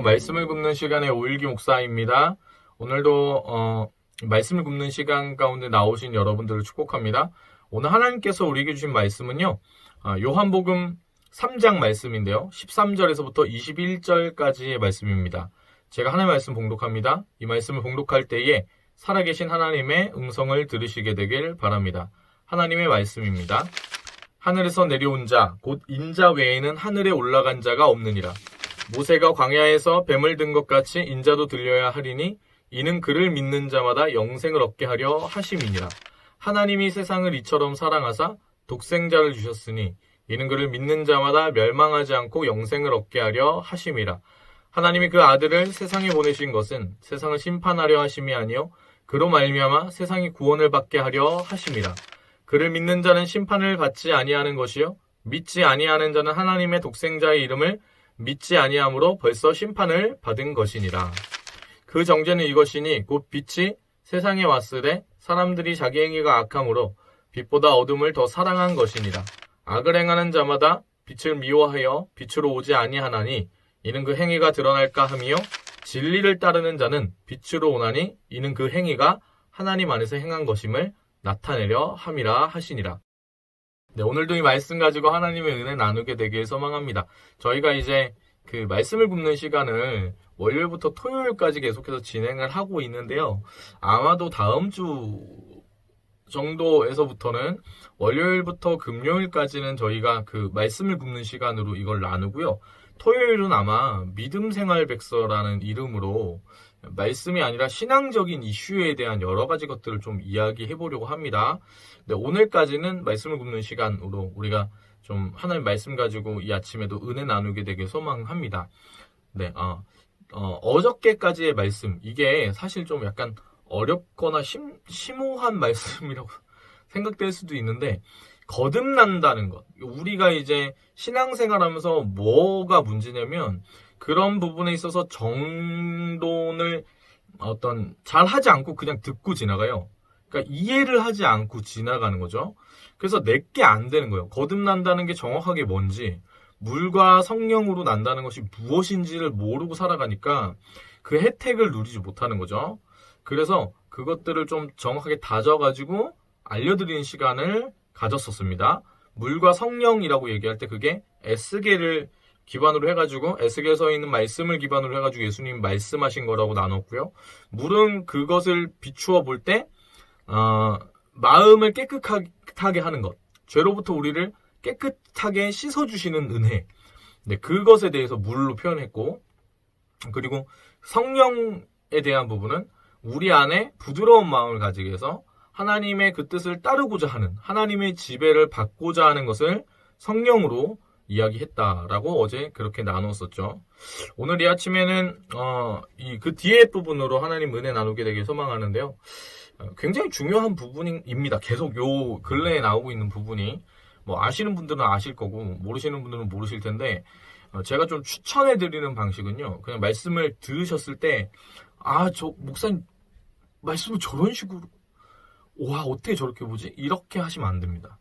안녕하세요. 말씀을 굽는 시간의 오일기 목사입니다. 오늘도 말씀을 굽는 시간 가운데 나오신 여러분들을 축복합니다. 오늘 하나님께서 우리에게 주신 말씀은요. 요한복음 3장 말씀인데요. 13절에서부터 21절까지의 말씀입니다. 제가 하나님의 말씀 봉독합니다. 이 말씀을 봉독할 때에 살아계신 하나님의 음성을 들으시게 되길 바랍니다. 하나님의 말씀입니다. 하늘에서 내려온 자, 곧 인자 외에는 하늘에 올라간 자가 없느니라. 모세가 광야에서 뱀을 든 것 같이 인자도 들려야 하리니 이는 그를 믿는 자마다 영생을 얻게 하려 하심이니라. 하나님이 세상을 이처럼 사랑하사 독생자를 주셨으니 이는 그를 믿는 자마다 멸망하지 않고 영생을 얻게 하려 하심이라. 하나님이 그 아들을 세상에 보내신 것은 세상을 심판하려 하심이 아니요 그로 말미암아 세상이 구원을 받게 하려 하심이라. 그를 믿는 자는 심판을 받지 아니하는 것이요 믿지 아니하는 자는 하나님의 독생자의 이름을 믿지 아니함으로 벌써 심판을 받은 것이니라. 그 정죄는 이것이니 곧 빛이 세상에 왔으되 사람들이 자기 행위가 악함으로 빛보다 어둠을 더 사랑한 것이니라. 악을 행하는 자마다 빛을 미워하여 빛으로 오지 아니하나니 이는 그 행위가 드러날까 함이요 진리를 따르는 자는 빛으로 오나니 이는 그 행위가 하나님 안에서 행한 것임을 나타내려 함이라 하시니라. 네, 오늘도 이 말씀 가지고 하나님의 은혜 나누게 되길 소망합니다. 저희가 이제 그 말씀을 굽는 시간을 월요일부터 토요일까지 계속해서 진행을 하고 있는데요. 아마도 다음 주 정도에서부터는 월요일부터 금요일까지는 저희가 그 말씀을 굽는 시간으로 이걸 나누고요. 토요일은 아마 믿음 생활 백서라는 이름으로 말씀이 아니라 신앙적인 이슈에 대한 여러 가지 것들을 좀 이야기해 보려고 합니다. 네, 오늘까지는 말씀을 굽는 시간으로 우리가 좀 하나님 말씀 가지고 이 아침에도 은혜 나누게 되길 소망합니다. 네, 어저께까지의 말씀, 이게 사실 좀 약간 어렵거나 심오한 말씀이라고 생각될 수도 있는데, 거듭난다는 것. 우리가 이제 신앙생활하면서 뭐가 문제냐면, 그런 부분에 있어서 정돈을 잘 하지 않고 그냥 듣고 지나가요. 그러니까 이해를 하지 않고 지나가는 거죠. 그래서 내게 안 되는 거예요. 거듭난다는 게 정확하게 뭔지, 물과 성령으로 난다는 것이 무엇인지를 모르고 살아가니까 그 혜택을 누리지 못하는 거죠. 그래서 그것들을 좀 정확하게 다져가지고 알려드리는 시간을 가졌었습니다. 물과 성령이라고 얘기할 때 그게 에스겔을 기반으로 해가지고 에스겔 서 있는 말씀을 기반으로 해가지고 예수님 말씀하신 거라고 나눴고요. 물은 그것을 비추어 볼 때 마음을 깨끗하게 하는 것, 죄로부터 우리를 깨끗하게 씻어주시는 은혜, 네, 그것에 대해서 물로 표현했고, 그리고 성령에 대한 부분은 우리 안에 부드러운 마음을 가지게 해서 하나님의 그 뜻을 따르고자 하는, 하나님의 지배를 받고자 하는 것을 성령으로 이야기했다라고 어제 그렇게 나눴었죠. 오늘 이 아침에는 그 뒤에 부분으로 하나님 은혜 나누게 되길 소망하는데요. 굉장히 중요한 부분입니다. 계속 요 근래에 나오고 있는 부분이, 뭐 아시는 분들은 아실 거고 모르시는 분들은 모르실 텐데, 제가 좀 추천해 드리는 방식은요, 그냥 말씀을 들으셨을 때 저 목사님 말씀을 저런 식으로, 와 어떻게 저렇게 보지? 이렇게 하시면 안 됩니다.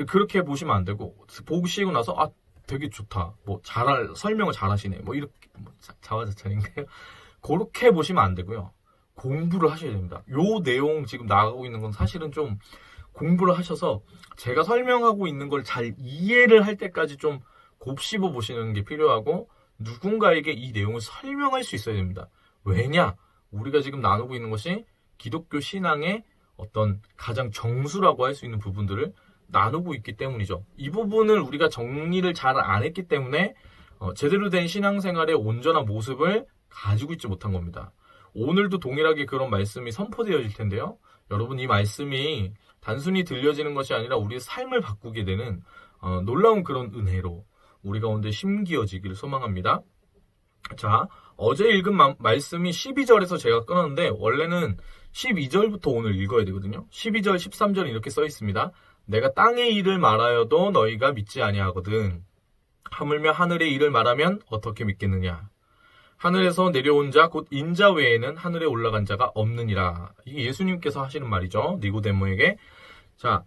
그렇게 보시면 안 되고, 보시고 나서 되게 좋다, 뭐 설명을 잘하시네, 뭐 이렇게, 자화자찬인가요? 그렇게 보시면 안 되고요. 공부를 하셔야 됩니다. 요 내용 지금 나가고 있는 건 사실은 좀 공부를 하셔서 제가 설명하고 있는 걸 잘 이해를 할 때까지 좀 곱씹어 보시는 게 필요하고, 누군가에게 이 내용을 설명할 수 있어야 됩니다. 왜냐? 우리가 지금 나누고 있는 것이 기독교 신앙의 어떤 가장 정수라고 할 수 있는 부분들을 나누고 있기 때문이죠. 이 부분을 우리가 정리를 잘 안 했기 때문에 제대로 된 신앙생활의 온전한 모습을 가지고 있지 못한 겁니다. 오늘도 동일하게 그런 말씀이 선포되어질 텐데요. 여러분, 이 말씀이 단순히 들려지는 것이 아니라 우리의 삶을 바꾸게 되는 놀라운 그런 은혜로 우리 가운데 심기어지기를 소망합니다. 자, 어제 읽은 말씀이 12절에서 제가 끊었는데, 원래는 12절부터 오늘 읽어야 되거든요. 12절, 13절은 이렇게 써 있습니다. 내가 땅의 일을 말하여도 너희가 믿지 아니하거든. 하물며 하늘의 일을 말하면 어떻게 믿겠느냐. 하늘에서 내려온 자 곧 인자 외에는 하늘에 올라간 자가 없느니라. 이게 예수님께서 하시는 말이죠. 니고데모에게. 자,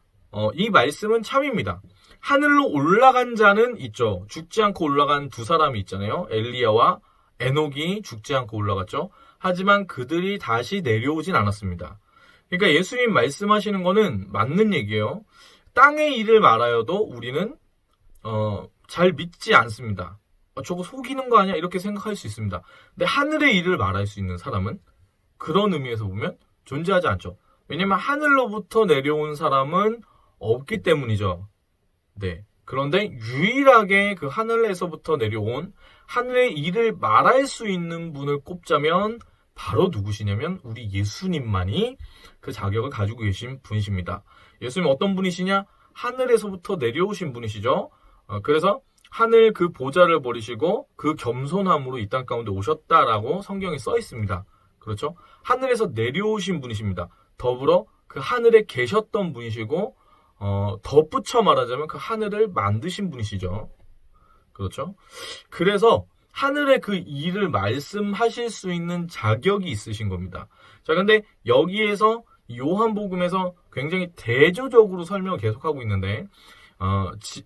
이 말씀은 참입니다. 하늘로 올라간 자는 있죠. 죽지 않고 올라간 두 사람이 있잖아요. 엘리야와 에녹이 죽지 않고 올라갔죠. 하지만 그들이 다시 내려오진 않았습니다. 그러니까 예수님 말씀하시는 거는 맞는 얘기예요. 땅의 일을 말하여도 우리는 잘 믿지 않습니다. 저거 속이는 거 아니야? 이렇게 생각할 수 있습니다. 근데 하늘의 일을 말할 수 있는 사람은 그런 의미에서 보면 존재하지 않죠. 왜냐면 하늘로부터 내려온 사람은 없기 때문이죠. 네. 그런데 유일하게 그 하늘에서부터 내려온 하늘의 일을 말할 수 있는 분을 꼽자면 바로 누구시냐면 우리 예수님만이 그 자격을 가지고 계신 분이십니다. 예수님 어떤 분이시냐? 하늘에서부터 내려오신 분이시죠. 그래서 하늘 그 보좌를 버리시고 그 겸손함으로 이 땅 가운데 오셨다라고 성경에 써 있습니다. 그렇죠? 하늘에서 내려오신 분이십니다. 더불어 그 하늘에 계셨던 분이시고 덧붙여 말하자면 그 하늘을 만드신 분이시죠. 그렇죠? 그래서 하늘의 그 일을 말씀하실 수 있는 자격이 있으신 겁니다. 자, 근데 여기에서 요한복음에서 굉장히 대조적으로 설명을 계속하고 있는데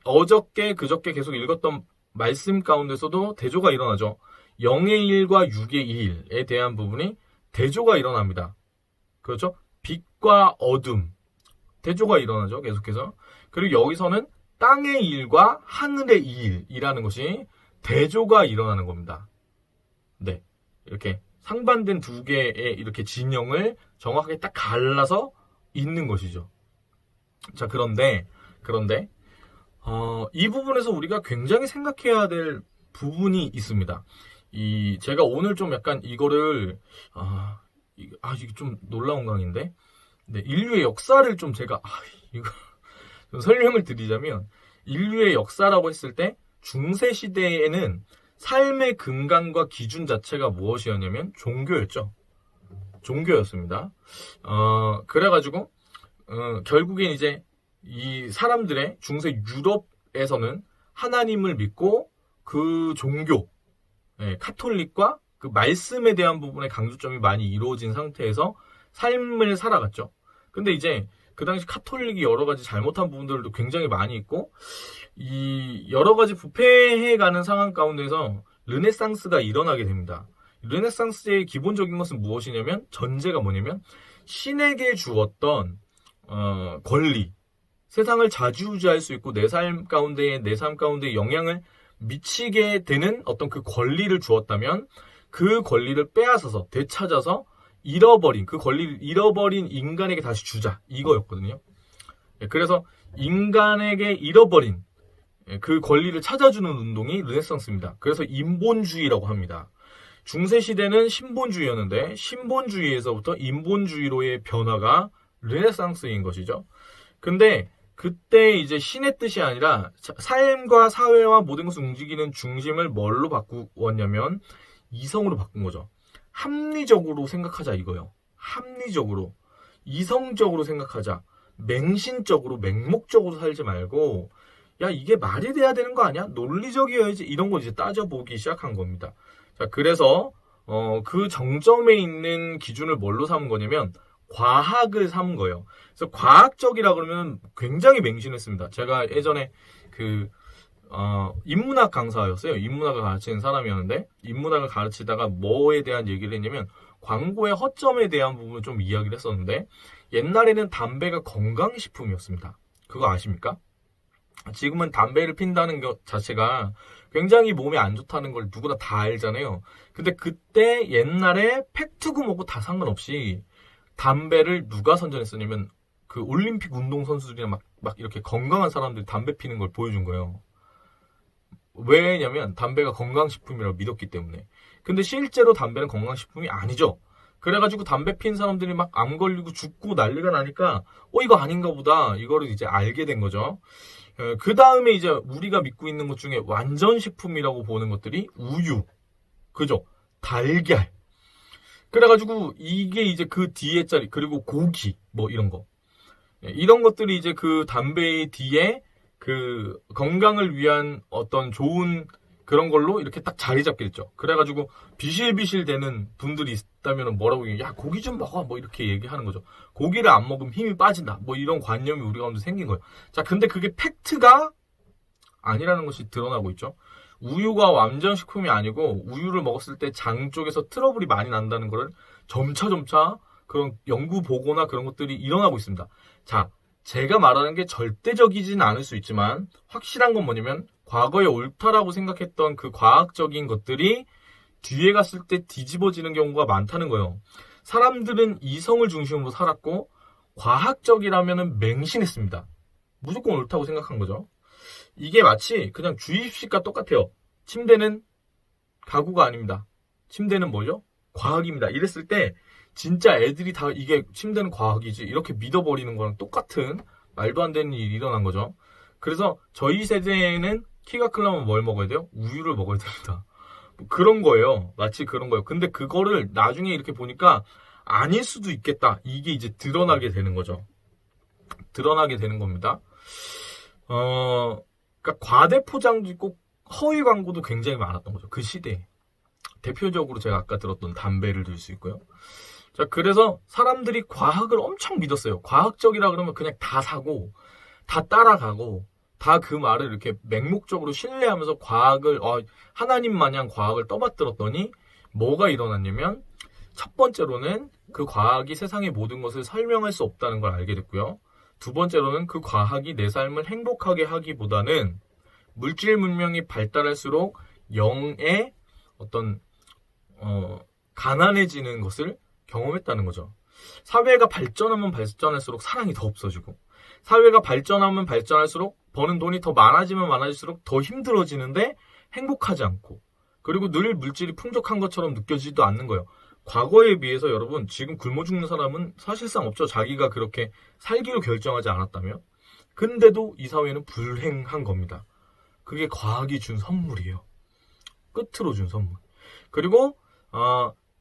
어저께 그저께 계속 읽었던 말씀 가운데서도 대조가 일어나죠. 영의 일과 육의 일에 대한 부분이 대조가 일어납니다. 그렇죠? 빛과 어둠 대조가 일어나죠. 계속해서. 그리고 여기서는 땅의 일과 하늘의 일이라는 것이 대조가 일어나는 겁니다. 네. 이렇게 상반된 두 개의 이렇게 진영을 정확하게 딱 갈라서 있는 것이죠. 자, 그런데 이 부분에서 우리가 굉장히 생각해야 될 부분이 있습니다. 제가 오늘 좀 약간 이거를 이게 좀 놀라운 강의인데, 네, 인류의 역사를 좀 제가 이거 좀 설명을 드리자면 인류의 역사라고 했을 때 중세 시대에는 삶의 근간과 기준 자체가 무엇이었냐면 종교였죠. 종교였습니다. 그래가지고 결국엔 이제 이 사람들의 중세 유럽에서는 하나님을 믿고 그 종교, 카톨릭과 그 말씀에 대한 부분에 강조점이 많이 이루어진 상태에서 삶을 살아갔죠. 근데 이제 그 당시 카톨릭이 여러 가지 잘못한 부분들도 굉장히 많이 있고 이 여러 가지 부패해가는 상황 가운데서 르네상스가 일어나게 됩니다. 르네상스의 기본적인 것은 무엇이냐면 전제가 뭐냐면 신에게 주었던 권리, 세상을 자주우지할 수 있고 내 삶 가운데 영향을 미치게 되는 어떤 그 권리를 주었다면 그 권리를 빼앗아서 되찾아서 그 권리를 잃어버린 인간에게 다시 주자, 이거였거든요. 그래서 인간에게 잃어버린 그 권리를 찾아주는 운동이 르네상스입니다. 그래서 인본주의라고 합니다. 중세시대는 신본주의였는데 신본주의에서부터 인본주의로의 변화가 르네상스인 것이죠. 근데 그때 이제 신의 뜻이 아니라 삶과 사회와 모든 것을 움직이는 중심을 뭘로 바꾸었냐면 이성으로 바꾼 거죠. 합리적으로 생각하자 이거요. 합리적으로. 이성적으로 생각하자. 맹신적으로 맹목적으로 살지 말고 야 이게 말이 돼야 되는 거 아니야? 논리적이어야지. 이런 걸 이제 따져보기 시작한 겁니다. 자, 그래서 그 정점에 있는 기준을 뭘로 삼은 거냐면 과학을 삼은 거예요. 그래서 과학적이라 그러면 굉장히 맹신했습니다. 제가 예전에 인문학 강사였어요. 인문학을 가르치는 사람이었는데 인문학을 가르치다가 뭐에 대한 얘기를 했냐면 광고의 허점에 대한 부분을 좀 이야기를 했었는데 옛날에는 담배가 건강식품이었습니다. 그거 아십니까? 지금은 담배를 핀다는 것 자체가 굉장히 몸에 안 좋다는 걸 누구나 다 알잖아요. 근데 그때 옛날에 팩트고 뭐고 다 상관없이 담배를 누가 선전했었냐면 그 올림픽 운동선수들이나 막 이렇게 건강한 사람들이 담배 피는 걸 보여준 거예요. 왜냐면 담배가 건강식품이라고 믿었기 때문에. 근데 실제로 담배는 건강식품이 아니죠. 그래가지고 담배 핀 사람들이 막 암 걸리고 죽고 난리가 나니까 이거 아닌가 보다 이거를 이제 알게 된 거죠. 그 다음에 이제 우리가 믿고 있는 것 중에 완전 식품이라고 보는 것들이 우유, 그죠? 달걀. 그래가지고 이게 이제 그 뒤에 자리, 그리고 고기 뭐 이런 거, 이런 것들이 이제 그 담배의 뒤에 그 건강을 위한 어떤 좋은 그런 걸로 이렇게 딱 자리 잡게 됐죠. 그래가지고 비실비실 되는 분들이 있다면 뭐라고 얘기해? 야 고기 좀 먹어 뭐 이렇게 얘기하는 거죠. 고기를 안 먹으면 힘이 빠진다 뭐 이런 관념이 우리 가운데 생긴 거예요. 자, 근데 그게 팩트가 아니라는 것이 드러나고 있죠. 우유가 완전식품이 아니고 우유를 먹었을 때 장 쪽에서 트러블이 많이 난다는 거를 점차 그런 연구 보고나 그런 것들이 일어나고 있습니다. 자, 제가 말하는 게 절대적이진 않을 수 있지만 확실한 건 뭐냐면 과거에 옳다라고 생각했던 그 과학적인 것들이 뒤에 갔을 때 뒤집어지는 경우가 많다는 거예요. 사람들은 이성을 중심으로 살았고 과학적이라면 맹신했습니다. 무조건 옳다고 생각한 거죠. 이게 마치 그냥 주입식과 똑같아요. 침대는 가구가 아닙니다. 침대는 뭐죠? 과학입니다. 이랬을 때 진짜 애들이 다 이게 침대는 과학이지 이렇게 믿어버리는 거랑 똑같은 말도 안 되는 일이 일어난 거죠. 그래서 저희 세대에는 키가 크려면 뭘 먹어야 돼요? 우유를 먹어야 됩니다. 뭐 그런 거예요. 마치 그런 거예요. 근데 그거를 나중에 이렇게 보니까 아닐 수도 있겠다. 이게 이제 드러나게 되는 거죠. 드러나게 되는 겁니다. 그러니까 과대 포장도 있고 허위 광고도 굉장히 많았던 거죠. 그 시대에. 대표적으로 제가 아까 들었던 담배를 들 수 있고요. 자, 그래서 사람들이 과학을 엄청 믿었어요. 과학적이라 그러면 그냥 다 사고, 다 따라가고, 다 그 말을 이렇게 맹목적으로 신뢰하면서 과학을, 하나님 마냥 과학을 떠받들었더니 뭐가 일어났냐면, 첫 번째로는 그 과학이 세상의 모든 것을 설명할 수 없다는 걸 알게 됐고요. 두 번째로는 그 과학이 내 삶을 행복하게 하기보다는 물질 문명이 발달할수록 영의 어떤 가난해지는 것을 경험했다는 거죠. 사회가 발전하면 발전할수록 사랑이 더 없어지고 사회가 발전하면 발전할수록 버는 돈이 더 많아지면 많아질수록 더 힘들어지는데 행복하지 않고 그리고 늘 물질이 풍족한 것처럼 느껴지지도 않는 거예요. 과거에 비해서 여러분 지금 굶어 죽는 사람은 사실상 없죠. 자기가 그렇게 살기로 결정하지 않았다면. 근데도 이 사회는 불행한 겁니다. 그게 과학이 준 선물이에요. 끝으로 준 선물. 그리고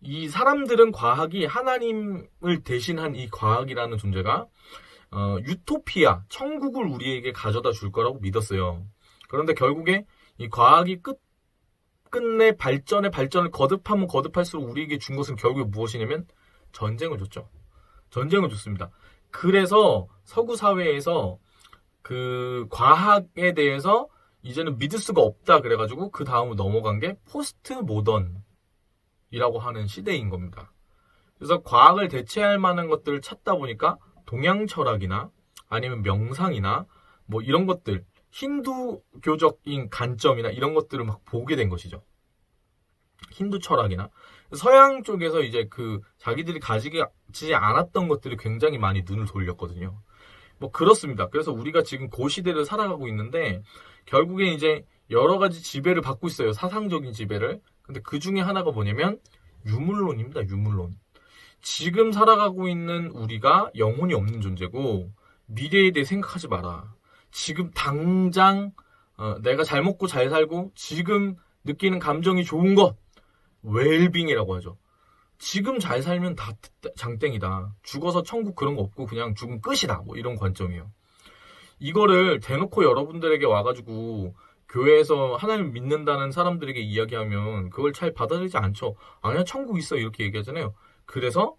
이 사람들은 과학이 하나님을 대신한 이 과학이라는 존재가 유토피아, 천국을 우리에게 가져다 줄 거라고 믿었어요. 그런데 결국에 이 과학이 끝내 발전을 거듭하면 거듭할수록 우리에게 준 것은 결국에 무엇이냐면 전쟁을 줬죠. 전쟁을 줬습니다. 그래서 서구 사회에서 그 과학에 대해서 이제는 믿을 수가 없다 그래가지고 그 다음으로 넘어간 게 포스트 모던이라고 하는 시대인 겁니다. 그래서 과학을 대체할 만한 것들을 찾다 보니까 동양 철학이나 아니면 명상이나 뭐 이런 것들 힌두교적인 관점이나 이런 것들을 막 보게 된 것이죠. 힌두 철학이나 서양 쪽에서 이제 그 자기들이 가지지 않았던 것들이 굉장히 많이 눈을 돌렸거든요. 뭐 그렇습니다. 그래서 우리가 지금 그 시대를 살아가고 있는데 결국에 이제 여러 가지 지배를 받고 있어요. 사상적인 지배를. 근데 그 중에 하나가 뭐냐면 유물론입니다. 유물론. 지금 살아가고 있는 우리가 영혼이 없는 존재고 미래에 대해 생각하지 마라. 지금 당장 내가 잘 먹고 잘 살고 지금 느끼는 감정이 좋은 것 웰빙이라고 하죠. 지금 잘 살면 다 장땡이다. 죽어서 천국 그런 거 없고 그냥 죽으면 끝이다. 뭐 이런 관점이에요. 이거를 대놓고 여러분들에게 와가지고 교회에서 하나님 믿는다는 사람들에게 이야기하면 그걸 잘 받아들이지 않죠. 아니야 천국 있어 이렇게 얘기하잖아요. 그래서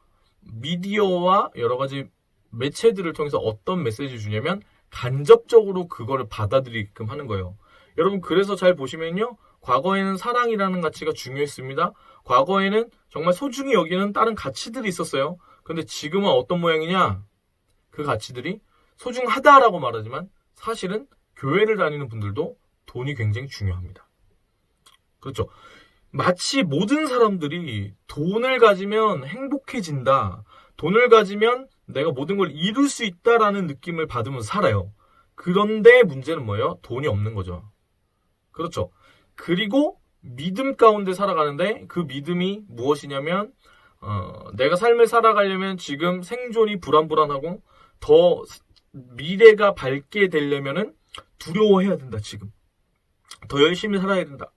미디어와 여러 가지 매체들을 통해서 어떤 메시지를 주냐면 간접적으로 그거를 받아들이게끔 하는 거예요. 여러분 그래서 잘 보시면요. 과거에는 사랑이라는 가치가 중요했습니다. 과거에는 정말 소중히 여기는 다른 가치들이 있었어요. 근데 지금은 어떤 모양이냐? 그 가치들이 소중하다라고 말하지만 사실은 교회를 다니는 분들도 돈이 굉장히 중요합니다. 그렇죠. 마치 모든 사람들이 돈을 가지면 행복해진다. 돈을 가지면 내가 모든 걸 이룰 수 있다라는 느낌을 받으면서 살아요. 그런데 문제는 뭐예요? 돈이 없는 거죠. 그렇죠. 그리고 믿음 가운데 살아가는데 그 믿음이 무엇이냐면 내가 삶을 살아가려면 지금 생존이 불안불안하고 더 미래가 밝게 되려면은 두려워해야 된다. 지금 더 열심히 살아야 된다.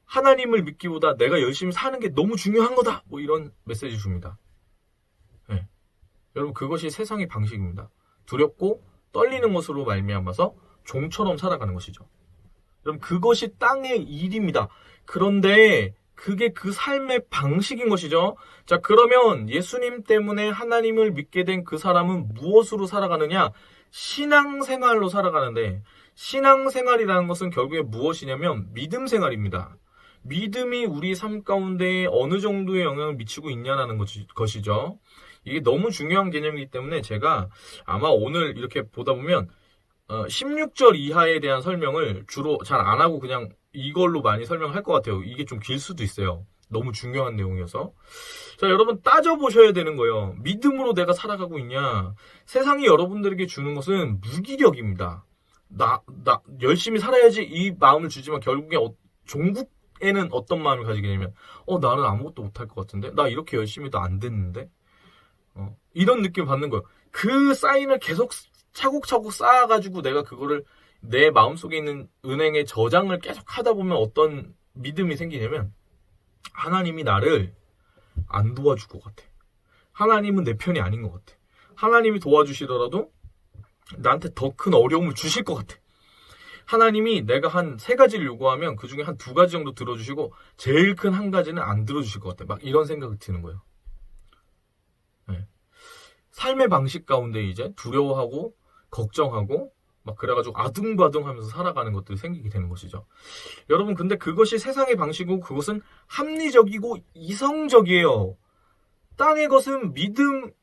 하나님을 믿기보다 내가 열심히 사는 게 너무 중요한 거다. 뭐 이런 메시지 줍니다. 네. 여러분 그것이 세상의 방식입니다. 두렵고 떨리는 것으로 말미암아서 종처럼 살아가는 것이죠. 여러분 그것이 땅의 일입니다. 그런데 그게 그 삶의 방식인 것이죠. 자, 그러면 예수님 때문에 하나님을 믿게 된 그 사람은 무엇으로 살아가느냐? 신앙생활로 살아가는데 신앙생활이라는 것은 결국에 무엇이냐면 믿음 생활입니다. 믿음이 우리 삶 가운데 어느 정도의 영향을 미치고 있냐는 것이죠. 이게 너무 중요한 개념이기 때문에 제가 아마 오늘 이렇게 보다 보면 16절 이하에 대한 설명을 주로 잘 안 하고 그냥 이걸로 많이 설명할 것 같아요. 이게 좀 길 수도 있어요. 너무 중요한 내용이어서. 자, 여러분 따져보셔야 되는 거예요. 믿음으로 내가 살아가고 있냐. 세상이 여러분들에게 주는 것은 무기력입니다. 나 열심히 살아야지 이 마음을 주지만 결국에 종국에는 어떤 마음을 가지게 되냐면 나는 아무것도 못할 것 같은데? 나 이렇게 열심히도 안 됐는데? 이런 느낌을 받는 거예요. 그 사인을 계속 차곡차곡 쌓아가지고 내가 그거를 내 마음속에 있는 은행에 저장을 계속 하다 보면 어떤 믿음이 생기냐면 하나님이 나를 안 도와줄 것 같아. 하나님은 내 편이 아닌 것 같아. 하나님이 도와주시더라도 나한테 더 큰 어려움을 주실 것 같아. 하나님이 내가 한 3가지를 요구하면 그 중에 한 2가지 정도 들어주시고 제일 큰 한 가지는 안 들어주실 것 같아. 막 이런 생각이 드는 거예요. 네. 삶의 방식 가운데 이제 두려워하고 걱정하고 막 그래가지고 아둥바둥하면서 살아가는 것들이 생기게 되는 것이죠. 여러분 근데 그것이 세상의 방식이고 그것은 합리적이고 이성적이에요. 땅의 것은 믿음에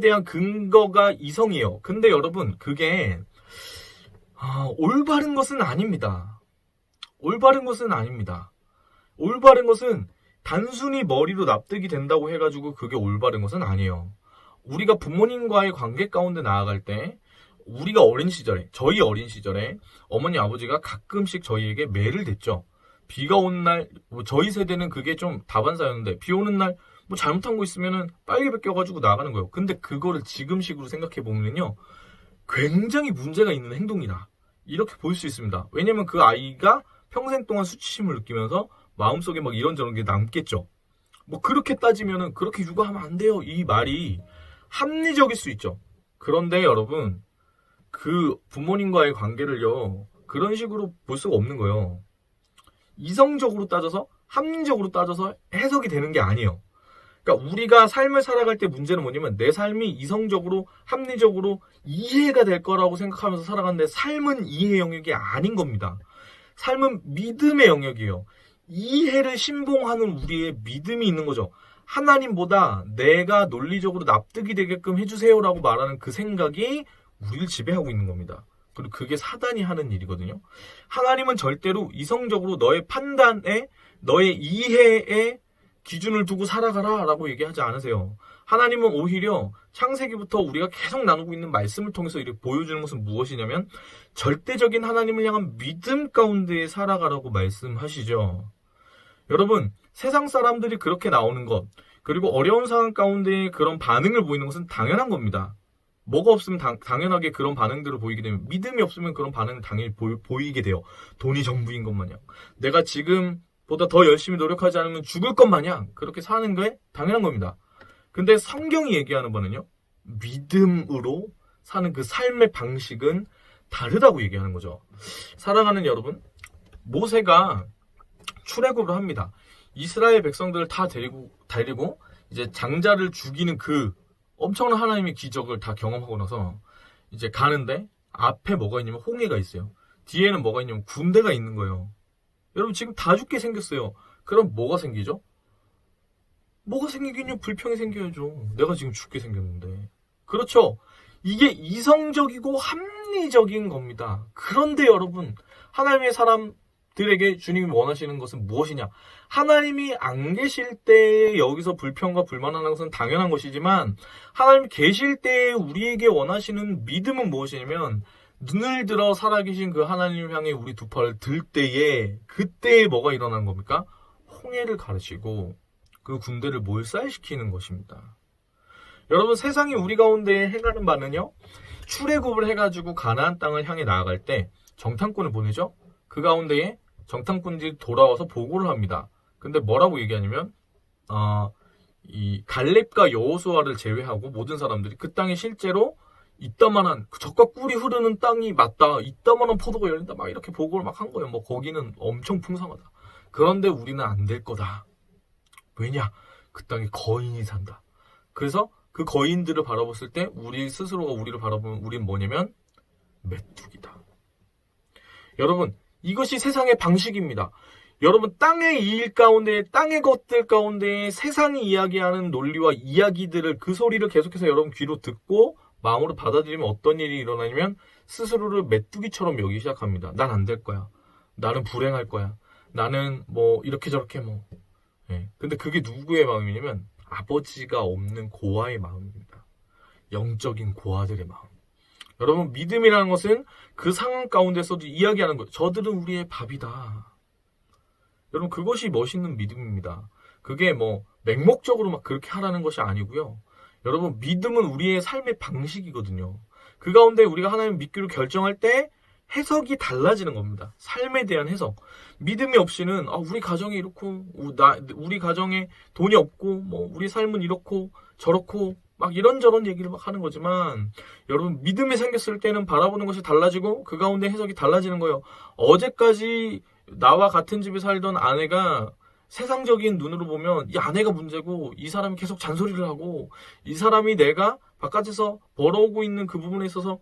대한 근거가 이성이에요. 근데 여러분 그게 올바른 것은 아닙니다. 올바른 것은 아닙니다. 올바른 것은 단순히 머리로 납득이 된다고 해가지고 그게 올바른 것은 아니에요. 우리가 부모님과의 관계 가운데 나아갈 때 우리가 어린 시절에, 저희 어린 시절에 어머니 아버지가 가끔씩 저희에게 매를 댔죠. 비가 오는 날, 저희 세대는 그게 좀 다반사였는데 비 오는 날 잘못한 거 있으면은 빨개 벗겨가지고 나가는 거예요. 근데 그거를 지금식으로 생각해 보면요, 굉장히 문제가 있는 행동이다. 이렇게 볼 수 있습니다. 왜냐면 그 아이가 평생 동안 수치심을 느끼면서 마음속에 막 이런저런 게 남겠죠. 그렇게 따지면은 그렇게 육아하면 안 돼요. 이 말이 합리적일 수 있죠. 그런데 여러분, 그 부모님과의 관계를요, 그런 식으로 볼 수가 없는 거예요. 이성적으로 따져서, 합리적으로 따져서 해석이 되는 게 아니에요. 그러니까 우리가 삶을 살아갈 때 문제는 뭐냐면 내 삶이 이성적으로, 합리적으로 이해가 될 거라고 생각하면서 살아가는데 삶은 이해 영역이 아닌 겁니다. 삶은 믿음의 영역이에요. 이해를 신봉하는 우리의 믿음이 있는 거죠. 하나님보다 내가 논리적으로 납득이 되게끔 해주세요라고 말하는 그 생각이 우리를 지배하고 있는 겁니다. 그리고 그게 사단이 하는 일이거든요. 하나님은 절대로 이성적으로 너의 판단에, 너의 이해에 기준을 두고 살아가라 라고 얘기하지 않으세요. 하나님은 오히려 창세기부터 우리가 계속 나누고 있는 말씀을 통해서 이렇게 보여주는 것은 무엇이냐면 절대적인 하나님을 향한 믿음 가운데 살아가라고 말씀하시죠. 여러분, 세상 사람들이 그렇게 나오는 것, 그리고 어려운 상황 가운데 그런 반응을 보이는 것은 당연한 겁니다. 뭐가 없으면 당연하게 그런 반응들을 보이게 되면, 믿음이 없으면 그런 반응을 당연히 보이게 돼요. 돈이 전부인 것 마냥, 내가 지금보다 더 열심히 노력하지 않으면 죽을 것 마냥 그렇게 사는 게 당연한 겁니다. 근데 성경이 얘기하는 바는요, 믿음으로 사는 그 삶의 방식은 다르다고 얘기하는 거죠. 사랑하는 여러분, 모세가 출애굽을 합니다. 이스라엘 백성들을 다 데리고 이제 장자를 죽이는 그 엄청난 하나님의 기적을 다 경험하고 나서 이제 가는데 앞에 뭐가 있냐면 홍해가 있어요. 뒤에는 뭐가 있냐면 군대가 있는 거예요. 여러분 지금 다 죽게 생겼어요. 그럼 뭐가 생기죠? 뭐가 생기긴요? 불평이 생겨야죠. 내가 지금 죽게 생겼는데. 그렇죠? 이게 이성적이고 합리적인 겁니다. 그런데 여러분, 하나님의 사람들에게 주님이 원하시는 것은 무엇이냐? 하나님이 안 계실 때 여기서 불평과 불만하는 것은 당연한 것이지만 하나님이 계실 때 우리에게 원하시는 믿음은 무엇이냐면 눈을 들어 살아계신 그 하나님을 향해 우리 두 팔을 들 때에 그때에 뭐가 일어나는 겁니까? 홍해를 가르치고 그 군대를 몰살시키는 것입니다. 여러분, 세상이 우리 가운데 행하는 바는요, 출애굽을 해가지고 가나안 땅을 향해 나아갈 때 정탐꾼을 보내죠. 그 가운데에 정탐꾼들이 돌아와서 보고를 합니다. 근데 뭐라고 얘기하냐면 이 갈렙과 여호수아를 제외하고 모든 사람들이 그 땅에 실제로 이따만한 젖과 꿀이 흐르는 땅이 맞다, 이따만한 포도가 열린다, 막 이렇게 보고를 막 한 거예요. 거기는 엄청 풍성하다. 그런데 우리는 안 될 거다. 왜냐? 그 땅에 거인이 산다. 그래서 그 거인들을 바라봤을 때 우리 스스로가 우리를 바라보면 우리는 뭐냐면 메뚜기다. 여러분, 이것이 세상의 방식입니다. 여러분, 땅의 일 가운데, 땅의 것들 가운데 세상이 이야기하는 논리와 이야기들을, 그 소리를 계속해서 여러분 귀로 듣고 마음으로 받아들이면 어떤 일이 일어나냐면 스스로를 메뚜기처럼 여기기 시작합니다. 난 안 될 거야. 나는 불행할 거야. 나는 뭐 이렇게 저렇게 뭐. 예. 근데 그게 누구의 마음이냐면 아버지가 없는 고아의 마음입니다. 영적인 고아들의 마음. 여러분, 믿음이라는 것은 그 상황 가운데서도 이야기하는 거예요. 저들은 우리의 밥이다. 여러분, 그것이 멋있는 믿음입니다. 그게 뭐 맹목적으로 막 그렇게 하라는 것이 아니고요. 여러분, 믿음은 우리의 삶의 방식이거든요. 그 가운데 우리가 하나님 믿기로 결정할 때 해석이 달라지는 겁니다. 삶에 대한 해석. 믿음이 없이는 우리 가정이 이렇고 우리 가정에 돈이 없고 뭐 우리 삶은 이렇고 저렇고 막 이런저런 얘기를 막 하는 거지만, 여러분, 믿음이 생겼을 때는 바라보는 것이 달라지고 그 가운데 해석이 달라지는 거예요. 어제까지 나와 같은 집에 살던 아내가 세상적인 눈으로 보면 이 아내가 문제고, 이 사람이 계속 잔소리를 하고, 이 사람이 내가 바깥에서 벌어오고 있는 그 부분에 있어서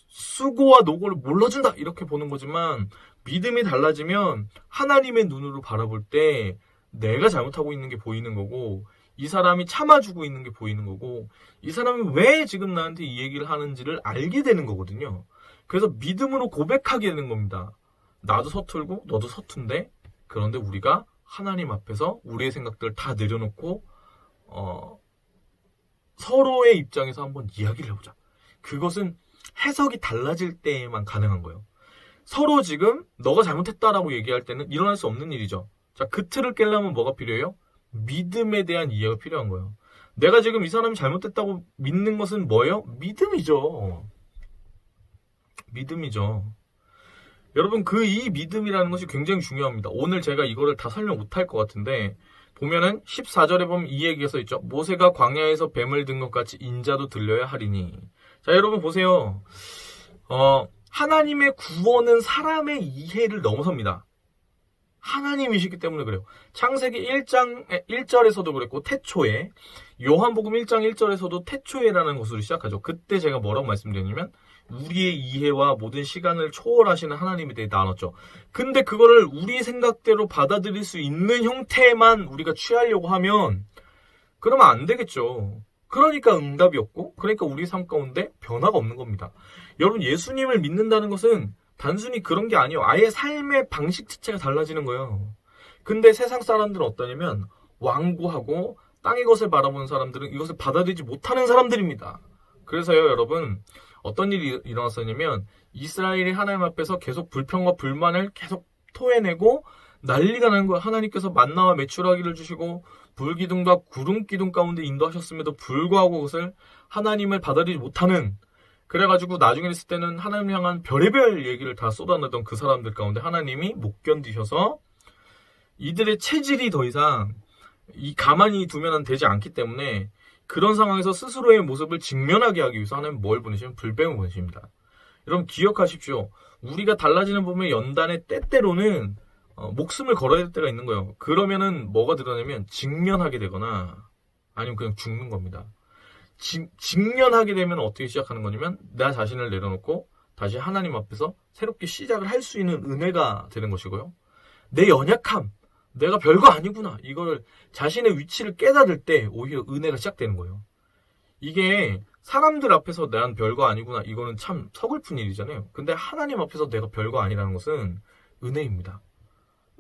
수고와 노고를 몰라준다 이렇게 보는 거지만, 믿음이 달라지면 하나님의 눈으로 바라볼 때 내가 잘못하고 있는 게 보이는 거고, 이 사람이 참아주고 있는 게 보이는 거고, 이 사람이 왜 지금 나한테 이 얘기를 하는지를 알게 되는 거거든요. 그래서 믿음으로 고백하게 되는 겁니다. 나도 서툴고 너도 서툰데, 그런데 우리가 하나님 앞에서 우리의 생각들을 다 내려놓고 서로의 입장에서 한번 이야기를 해보자. 그것은 해석이 달라질 때에만 가능한 거예요. 서로 지금 너가 잘못했다라고 얘기할 때는 일어날 수 없는 일이죠. 자, 그 틀을 깨려면 뭐가 필요해요? 믿음에 대한 이해가 필요한 거예요. 내가 지금 이 사람이 잘못됐다고 믿는 것은 뭐예요? 믿음이죠. 믿음이죠. 여러분, 이 믿음이라는 것이 굉장히 중요합니다. 오늘 제가 이거를 다 설명 못할 것 같은데, 보면은 14절에 보면 이 얘기가 써 있죠. 모세가 광야에서 뱀을 든 것 같이 인자도 들려야 하리니. 자, 여러분 보세요. 하나님의 구원은 사람의 이해를 넘어섭니다. 하나님이시기 때문에 그래요. 창세기 1장 1절에서도 그랬고, 태초에, 요한복음 1장 1절에서도 태초에라는 것으로 시작하죠. 그때 제가 뭐라고 말씀드렸냐면, 우리의 이해와 모든 시간을 초월하시는 하나님에 대해 나눴죠. 근데 그거를 우리의 생각대로 받아들일 수 있는 형태만 우리가 취하려고 하면, 그러면 안 되겠죠. 그러니까 응답이 없고, 그러니까 우리 삶 가운데 변화가 없는 겁니다. 여러분, 예수님을 믿는다는 것은 단순히 그런 게 아니에요. 아예 삶의 방식 자체가 달라지는 거예요. 근데 세상 사람들은 어떠냐면, 완고하고 땅의 것을 바라보는 사람들은 이것을 받아들이지 못하는 사람들입니다. 그래서요, 여러분, 어떤 일이 일어났었냐면, 이스라엘이 하나님 앞에서 계속 불평과 불만을 계속 토해내고 난리가 나는 거예요. 하나님께서 만나와 메추라기를 주시고 불기둥과 구름기둥 가운데 인도하셨음에도 불구하고 그것을 하나님을 받아들이지 못하는, 그래가지고 나중에 있을 때는 하나님을 향한 별의별 얘기를 다 쏟아내던 그 사람들 가운데 하나님이 못 견디셔서 이들의 체질이 더 이상 가만히 두면 되지 않기 때문에, 그런 상황에서 스스로의 모습을 직면하게 하기 위해서 하나님 뭘 보내시면 불뱀을 보내십니다. 여러분, 기억하십시오. 우리가 달라지는 부분의 연단의 때때로는 목숨을 걸어야 될 때가 있는 거예요. 그러면은 뭐가 드러나면 직면하게 되거나 아니면 그냥 죽는 겁니다. 직면하게 되면 어떻게 시작하는 거냐면, 나 자신을 내려놓고 다시 하나님 앞에서 새롭게 시작을 할 수 있는 은혜가 되는 것이고요. 내 연약함, 내가 별거 아니구나, 이걸 자신의 위치를 깨달을 때 오히려 은혜가 시작되는 거예요. 이게 사람들 앞에서 난 별거 아니구나, 이거는 참 서글픈 일이잖아요. 근데 하나님 앞에서 내가 별거 아니라는 것은 은혜입니다.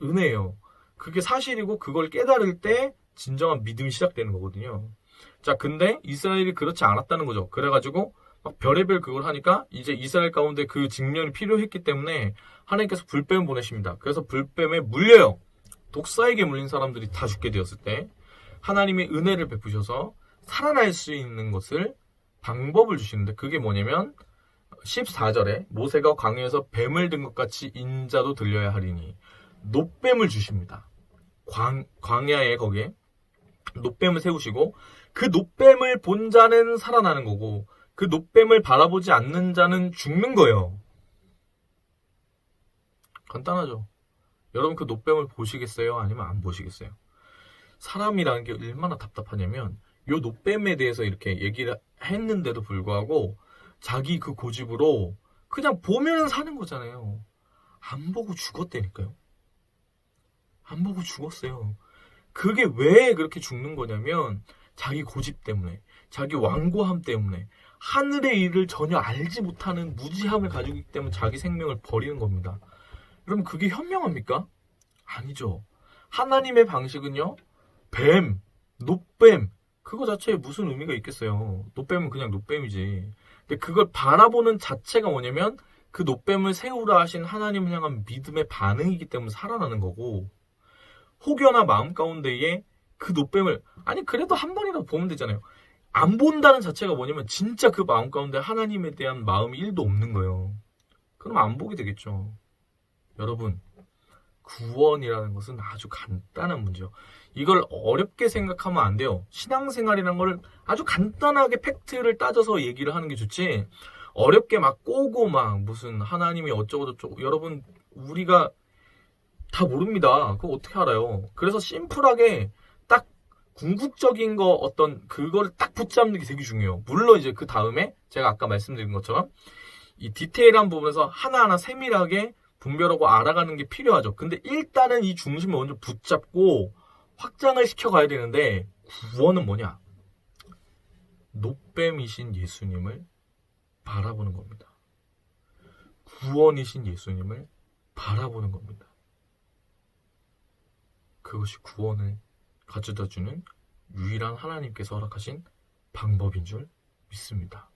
은혜예요. 그게 사실이고, 그걸 깨달을 때 진정한 믿음이 시작되는 거거든요. 자, 근데 이스라엘이 그렇지 않았다는 거죠. 그래가지고 막 별의별 그걸 하니까 이제 이스라엘 가운데 그 직면이 필요했기 때문에 하나님께서 불뱀을 보내십니다. 그래서 불뱀에 물려요. 독사에게 물린 사람들이 다 죽게 되었을 때 하나님이 은혜를 베푸셔서 살아날 수 있는 것을 방법을 주시는데, 그게 뭐냐면 14절에 모세가 광야에서 뱀을 든 것 같이 인자도 들려야 하리니, 놋뱀을 주십니다. 광야에 거기에 놋뱀을 세우시고, 그 놋뱀을 본 자는 살아나는 거고, 그 놋뱀을 바라보지 않는 자는 죽는 거예요. 간단하죠. 여러분, 그 놋뱀을 보시겠어요? 아니면 안 보시겠어요? 사람이라는 게 얼마나 답답하냐면, 요 놋뱀에 대해서 이렇게 얘기를 했는데도 불구하고 자기 그 고집으로 그냥 보면 사는 거잖아요. 안 보고 죽었다니까요. 안 보고 죽었어요. 그게 왜 그렇게 죽는 거냐면 자기 고집 때문에, 자기 완고함 때문에, 하늘의 일을 전혀 알지 못하는 무지함을 가지고 있기 때문에 자기 생명을 버리는 겁니다. 그럼 그게 현명합니까? 아니죠. 하나님의 방식은요, 뱀, 노뱀, 그거 자체에 무슨 의미가 있겠어요. 노뱀은 그냥 노뱀이지. 근데 그걸 바라보는 자체가 뭐냐면 그 노뱀을 세우라 하신 하나님을 향한 믿음의 반응이기 때문에 살아나는 거고, 혹여나 마음 가운데에 그 노뱀을, 아니 그래도 한 번이라도 보면 되잖아요. 안 본다는 자체가 뭐냐면 진짜 그 마음 가운데 하나님에 대한 마음이 1도 없는 거예요. 그럼 안 보게 되겠죠. 여러분, 구원이라는 것은 아주 간단한 문제요. 이걸 어렵게 생각하면 안 돼요. 신앙생활이라는 걸 아주 간단하게 팩트를 따져서 얘기를 하는 게 좋지, 어렵게 막 꼬고 막 무슨 하나님이 어쩌고 저쩌고, 여러분 우리가 다 모릅니다. 그거 어떻게 알아요? 그래서 심플하게 딱 궁극적인 거 어떤 그거를 딱 붙잡는 게 되게 중요해요. 물론 이제 그 다음에 제가 아까 말씀드린 것처럼 이 디테일한 부분에서 하나하나 세밀하게 분별하고 알아가는 게 필요하죠. 근데 일단은 이 중심을 먼저 붙잡고 확장을 시켜가야 되는데, 구원은 뭐냐? 노뱀이신 예수님을 바라보는 겁니다. 구원이신 예수님을 바라보는 겁니다. 그것이 구원을 가져다주는 유일한 하나님께서 허락하신 방법인 줄 믿습니다.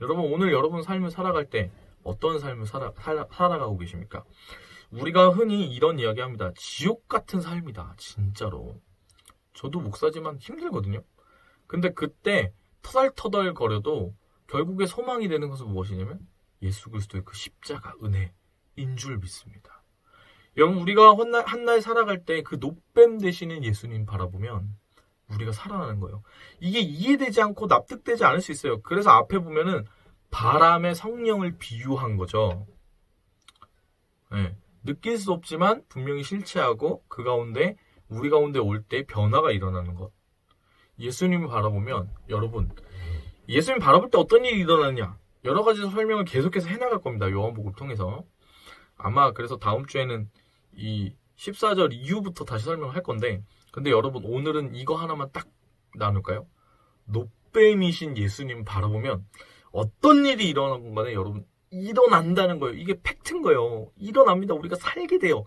여러분, 오늘 여러분 삶을 살아갈 때 어떤 삶을 살아가고 계십니까? 우리가 흔히 이런 이야기 합니다. 지옥 같은 삶이다. 진짜로. 저도 목사지만 힘들거든요. 근데 그때 터덜터덜 거려도 결국에 소망이 되는 것은 무엇이냐면 예수 그리스도의 그 십자가 은혜인 줄 믿습니다. 여러분, 우리가 한날 살아갈 때 그 노뱀 되시는 예수님 바라보면 우리가 살아나는 거예요. 이게 이해되지 않고 납득되지 않을 수 있어요. 그래서 앞에 보면은 바람의 성령을 비유한 거죠. 네, 느낄 수 없지만 분명히 실체하고 그 가운데 우리 가운데 올 때 변화가 일어나는 것. 예수님을 바라보면, 여러분, 예수님 바라볼 때 어떤 일이 일어나느냐, 여러 가지 설명을 계속해서 해나갈 겁니다. 요한복음을 통해서. 아마 그래서 다음 주에는 이 14절 이후부터 다시 설명을 할 건데, 근데 여러분, 오늘은 이거 하나만 딱 나눌까요? 노뱀이신 예수님 바라보면 어떤 일이 일어나건 간에 여러분 일어난다는 거예요. 이게 팩트인 거예요. 일어납니다. 우리가 살게 돼요.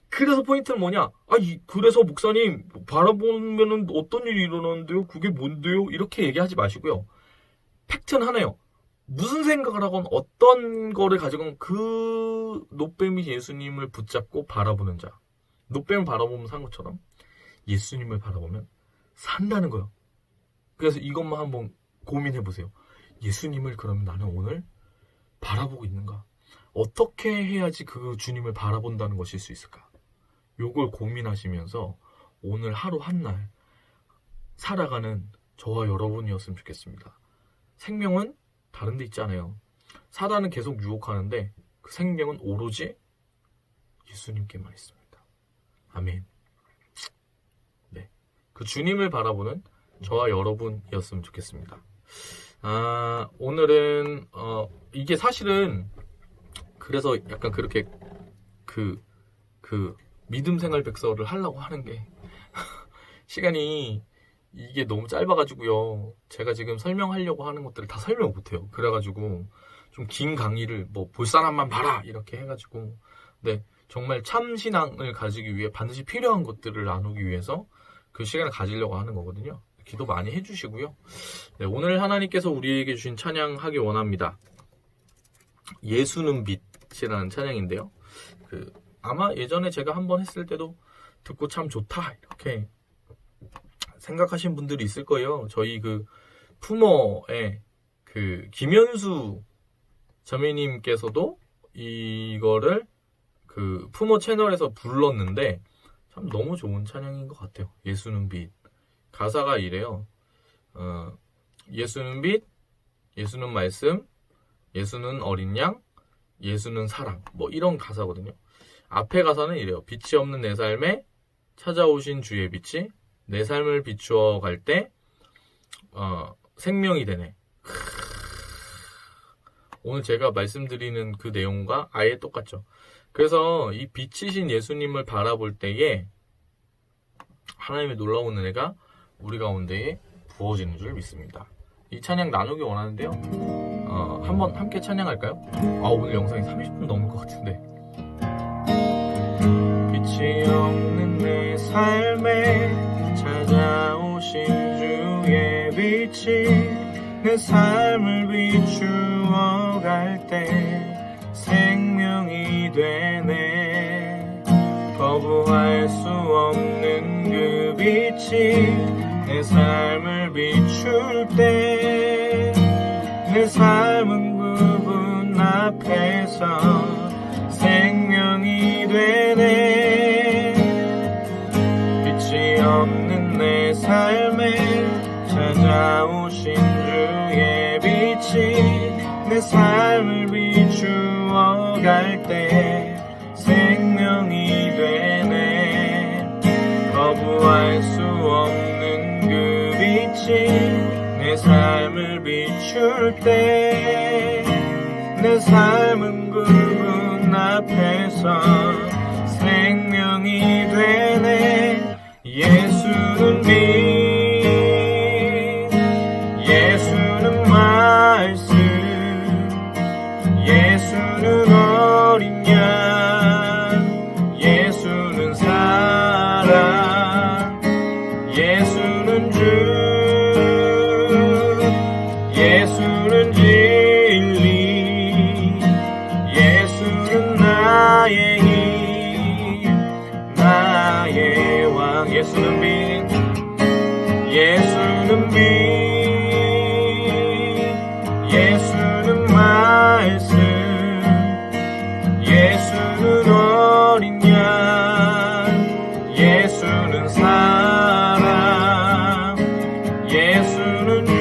그래서 포인트는 뭐냐? 그래서 목사님 바라보면은 어떤 일이 일어나는데요? 그게 뭔데요? 이렇게 얘기하지 마시고요. 팩트는 하나요. 무슨 생각을 하건 어떤 거를 가지건 그 노뱀이 예수님을 붙잡고 바라보는 자. 노뱀을 바라보면 산 것처럼 예수님을 바라보면 산다는 거예요. 그래서 이것만 한번 고민해 보세요. 예수님을 그러면 나는 오늘 바라보고 있는가? 어떻게 해야지 그 주님을 바라본다는 것일 수 있을까? 요걸 고민하시면서 오늘 하루 한날 살아가는 저와 여러분이었으면 좋겠습니다. 생명은 다른 데 있잖아요. 사단은 계속 유혹하는데 그 생명은 오로지 예수님께만 있습니다. 아멘. 네, 그 주님을 바라보는 저와 여러분이었으면 좋겠습니다. 오늘은 이게 사실은 그래서 약간 그렇게 그 믿음 생활 백서를 하려고 하는 게 시간이 이게 너무 짧아가지고요. 제가 지금 설명하려고 하는 것들을 다 설명 못해요. 그래가지고 좀 긴 강의를 뭐 볼 사람만 봐라 이렇게 해가지고, 네, 정말 참 신앙을 가지기 위해 반드시 필요한 것들을 나누기 위해서 그 시간을 가지려고 하는 거거든요. 기도 많이 해주시고요. 네, 오늘 하나님께서 우리에게 주신 찬양하기 원합니다. 예수는 빛이라는 찬양인데요. 아마 예전에 제가 한번 했을 때도 듣고 참 좋다 이렇게 생각하신 분들이 있을 거예요. 저희 푸머의 김현수 자매님께서도 이거를 푸머 채널에서 불렀는데 참 너무 좋은 찬양인 것 같아요. 예수는 빛. 가사가 이래요. 예수는 빛, 예수는 말씀, 예수는 어린 양, 예수는 사랑. 뭐 이런 가사거든요. 앞에 가사는 이래요. 빛이 없는 내 삶에 찾아오신 주의 빛이 내 삶을 비추어 갈 때 생명이 되네. 오늘 제가 말씀드리는 그 내용과 아예 똑같죠. 그래서 이 빛이신 예수님을 바라볼 때에 하나님의 놀라운 은혜가 우리 가운데에 부어지는 줄 믿습니다. 이 찬양 나누기 원하는데요. 한번 함께 찬양할까요? 오늘 영상이 30분 넘을 것 같은데. 빛이 없는 내 삶에 찾아오신 주의 빛이 내 삶을 비추어 갈 때 생명이 되네. 거부할 수 없는 그 빛이 내 삶을 비출 때 내 삶은 그분 앞에서 생명이 되네. 빛이 없는 내 삶에 찾아오신 주의 빛이 내 삶을 비추어 갈 때 생명이 되네. 거부할 수 없는 그 빛이 내 삶을 비출 때 내 삶은 그분 앞에서 생명이 되네. 예수는 빛, 예수는 말씀, 예수는 어린 양, 예수는 사랑, 예수는 주, 예수는 진리, 예수는 나의 힘, 나의 왕. 예수는 빛, 예수는 빛, 예수는 말씀, 예수는 어린 양, 예수는 사랑, 예수는 주,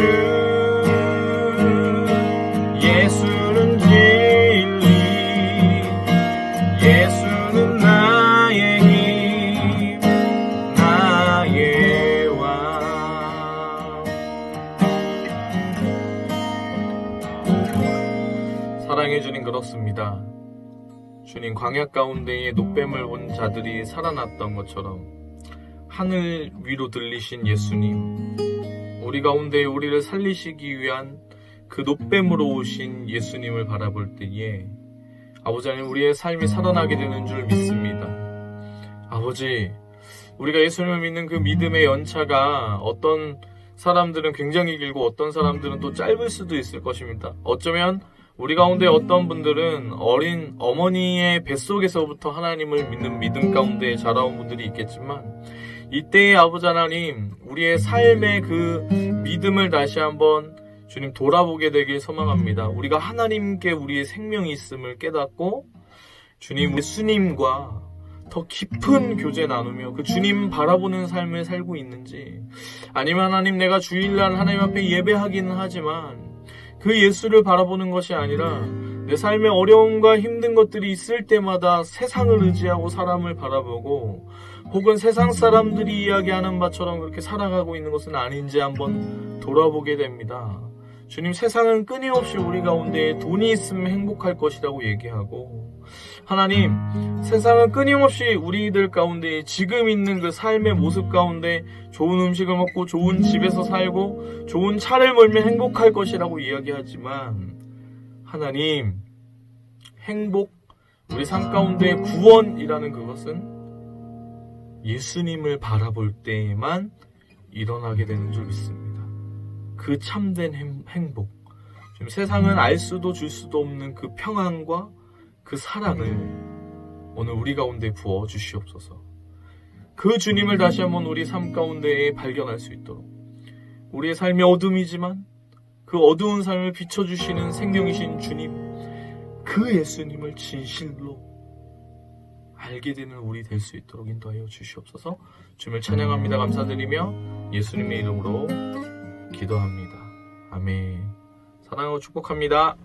예수는 진리, 예수는 나의 힘, 나의 왕. 사랑해 주님, 그렇습니다. 주님, 광야 가운데에 노뱀을 본 자들이 살아났던 것처럼 하늘 위로 들리신 예수님, 우리 가운데 우리를 살리시기 위한 그 노뱀으로 오신 예수님을 바라볼 때에 아버지 하나님, 우리의 삶이 살아나게 되는 줄 믿습니다. 아버지, 우리가 예수님을 믿는 그 믿음의 연차가 어떤 사람들은 굉장히 길고 어떤 사람들은 또 짧을 수도 있을 것입니다. 어쩌면 우리 가운데 어떤 분들은 어린 어머니의 뱃속에서부터 하나님을 믿는 믿음 가운데 자라온 분들이 있겠지만, 이때의 아버지 하나님, 우리의 삶의 그 믿음을 다시 한번 주님 돌아보게 되길 소망합니다. 우리가 하나님께 우리의 생명이 있음을 깨닫고 주님, 예수님과 더 깊은 교제 나누며 그 주님 바라보는 삶을 살고 있는지, 아니면 하나님, 내가 주일날 하나님 앞에 예배하기는 하지만 그 예수를 바라보는 것이 아니라 내 삶에 어려움과 힘든 것들이 있을 때마다 세상을 의지하고 사람을 바라보고 혹은 세상 사람들이 이야기하는 바처럼 그렇게 살아가고 있는 것은 아닌지 한번 돌아보게 됩니다. 주님, 세상은 끊임없이 우리 가운데 돈이 있으면 행복할 것이라고 얘기하고, 하나님, 세상은 끊임없이 우리들 가운데 지금 있는 그 삶의 모습 가운데 좋은 음식을 먹고 좋은 집에서 살고 좋은 차를 몰면 행복할 것이라고 이야기하지만, 하나님, 행복, 우리 삶 가운데 구원이라는 그것은 예수님을 바라볼 때에만 일어나게 되는 줄 믿습니다. 그 참된 행복, 지금 세상은 알 수도 줄 수도 없는 그 평안과 그 사랑을 오늘 우리 가운데 부어 주시옵소서. 그 주님을 다시 한번 우리 삶 가운데에 발견할 수 있도록, 우리의 삶이 어둠이지만 그 어두운 삶을 비춰주시는 생명이신 주님, 그 예수님을 진실로 알게 되는 우리 될 수 있도록 인도하여 주시옵소서. 주님을 찬양합니다. 감사드리며 예수님의 이름으로 기도합니다. 아멘. 사랑하고 축복합니다.